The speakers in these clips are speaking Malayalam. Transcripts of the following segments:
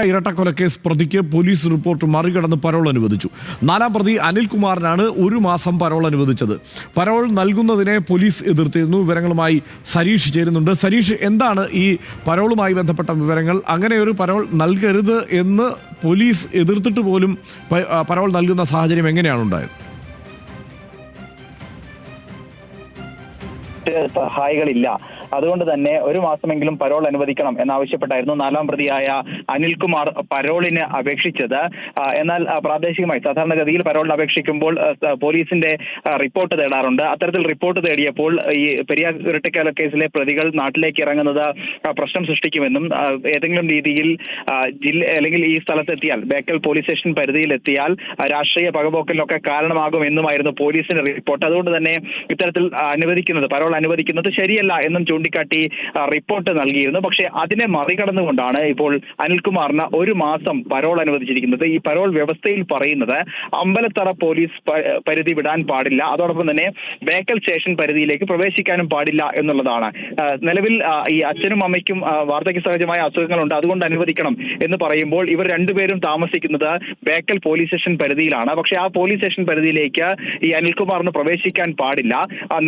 ഇരട്ടക്കൊലക്കേസ് പ്രതിക്ക് പോലീസ് റിപ്പോർട്ട് മറികടന്ന് പരോൾ അനുവദിച്ചു. 4ാം പ്രതി അനിൽകുമാറിനാണ് 1 മാസം പരോൾ അനുവദിച്ചത്. പരോൾ നൽകുന്നതിനെ പോലീസ് എതിർത്തിരുന്നു. വിവരങ്ങളുമായി സരീഷ് ചേരുന്നുണ്ട്. സരീഷ്, എന്താണ് ഈ പരോളുമായി ബന്ധപ്പെട്ട വിവരങ്ങൾ? അങ്ങനെ ഒരു പരോൾ നൽകരുത് എന്ന് പോലീസ് എതിർത്തിട്ട് പോലും പരോൾ നൽകുന്ന സാഹചര്യം എങ്ങനെയാണ് ഉണ്ടായത്? സഹായികളില്ല. അതുകൊണ്ട് തന്നെ 1 മാസമെങ്കിലും പരോൾ അനുവദിക്കണം എന്നാവശ്യപ്പെട്ടായിരുന്നു 4ാം പ്രതിയായ അനിൽകുമാർ പരോളിന് അപേക്ഷിച്ചത്. എന്നാൽ പ്രാദേശികമായി സാധാരണഗതിയിൽ പരോളിന് അപേക്ഷിക്കുമ്പോൾ പോലീസിന്റെ റിപ്പോർട്ട് തേടാറുണ്ട്. അത്തരത്തിൽ റിപ്പോർട്ട് തേടിയപ്പോൾ ഈ പെരിയാർ ഇരട്ടക്കൊലക്കേസിലെ പ്രതികൾ നാട്ടിലേക്ക് ഇറങ്ങുന്നത് പ്രശ്നം സൃഷ്ടിക്കുമെന്നും ഏതെങ്കിലും രീതിയിൽ അല്ലെങ്കിൽ ഈ സ്ഥലത്തെത്തിയാൽ ബേക്കൽ പോലീസ് സ്റ്റേഷൻ പരിധിയിലെത്തിയാൽ രാഷ്ട്രീയ പകപോക്കലിനൊക്കെ കാരണമാകുമെന്നുമായിരുന്നു പോലീസിന്റെ റിപ്പോർട്ട്. അതുകൊണ്ട് തന്നെ ഇത്തരത്തിൽ പരോൾ അനുവദിക്കുന്നത് ശരിയല്ല എന്നും ചൂണ്ടിക്കാട്ടി റിപ്പോർട്ട് നൽകിയിരുന്നു. പക്ഷേ അതിനെ മറികടന്നുകൊണ്ടാണ് ഇപ്പോൾ അനിൽകുമാറിന് 1 മാസം പരോൾ അനുവദിച്ചിരിക്കുന്നത്. ഈ പരോൾ വ്യവസ്ഥയിൽ പറയുന്നത് അമ്പലത്തറ പോലീസ് പരിധി വിടാൻ പാടില്ല, അതോടൊപ്പം തന്നെ ബേക്കൽ സ്റ്റേഷൻ പരിധിയിലേക്ക് പ്രവേശിക്കാനും പാടില്ല എന്നുള്ളതാണ്. നിലവിൽ ഈ അച്ഛനും അമ്മയ്ക്കും വാർദ്ധക്യ സഹജമായ അസുഖങ്ങളുണ്ട്, അതുകൊണ്ട് അനുവദിക്കണം എന്ന് പറയുമ്പോൾ ഇവർ രണ്ടുപേരും താമസിക്കുന്നത് ബേക്കൽ പോലീസ് സ്റ്റേഷൻ പരിധിയിലാണ്. പക്ഷേ ആ പോലീസ് സ്റ്റേഷൻ പരിധിയിലേക്ക് ഈ അനിൽകുമാറിന് പ്രവേശിക്കാൻ പാടില്ല.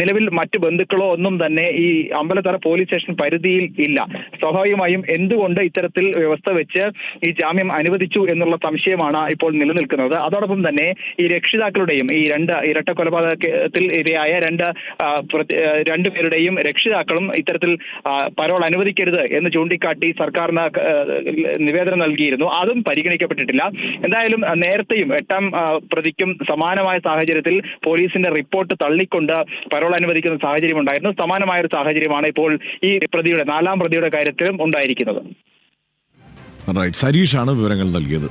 നിലവിൽ മറ്റ് ബന്ധുക്കളോ ഒന്നും തന്നെ ഈ അമ്പലത്തറ പോലീസ് സ്റ്റേഷൻ പരിധിയിൽ ഇല്ല. സ്വാഭാവികമായും എന്തുകൊണ്ട് ഇത്തരത്തിൽ വ്യവസ്ഥ വെച്ച് ഈ ജാമ്യം അനുവദിച്ചു എന്നുള്ള സംശയമാണ് ഇപ്പോൾ നിലനിൽക്കുന്നത്. അതോടൊപ്പം തന്നെ ഈ രക്ഷിതാക്കളുടെയും ഈ 2 ഇരട്ടക്കൊലപാതകത്തിൽ ഇരയായ രണ്ടുപേരുടെയും രക്ഷിതാക്കളും ഇത്തരത്തിൽ പരോൾ അനുവദിക്കരുത് എന്ന് ചൂണ്ടിക്കാട്ടി സർക്കാരിന് നിവേദനം നൽകിയിരുന്നു. അതും പരിഗണിക്കപ്പെട്ടിട്ടില്ല. എന്തായാലും നേരത്തെയും 8ാം പ്രതിക്കും സമാനമായ സാഹചര്യത്തിൽ പോലീസിന്റെ റിപ്പോർട്ട് തള്ളിക്കൊണ്ട് പരോൾ അനുവദിക്കുന്ന സാഹചര്യം ഉണ്ടായിരുന്നു. സമാനമായ ഒരു സാഹചര്യമാണ് ഇപ്പോൾ ഈ 4ാം പ്രതിയുടെ കാര്യത്തിലും ഉണ്ടായിരിക്കുന്നത്. സരീഷാണ് വിവരങ്ങൾ നൽകിയത്.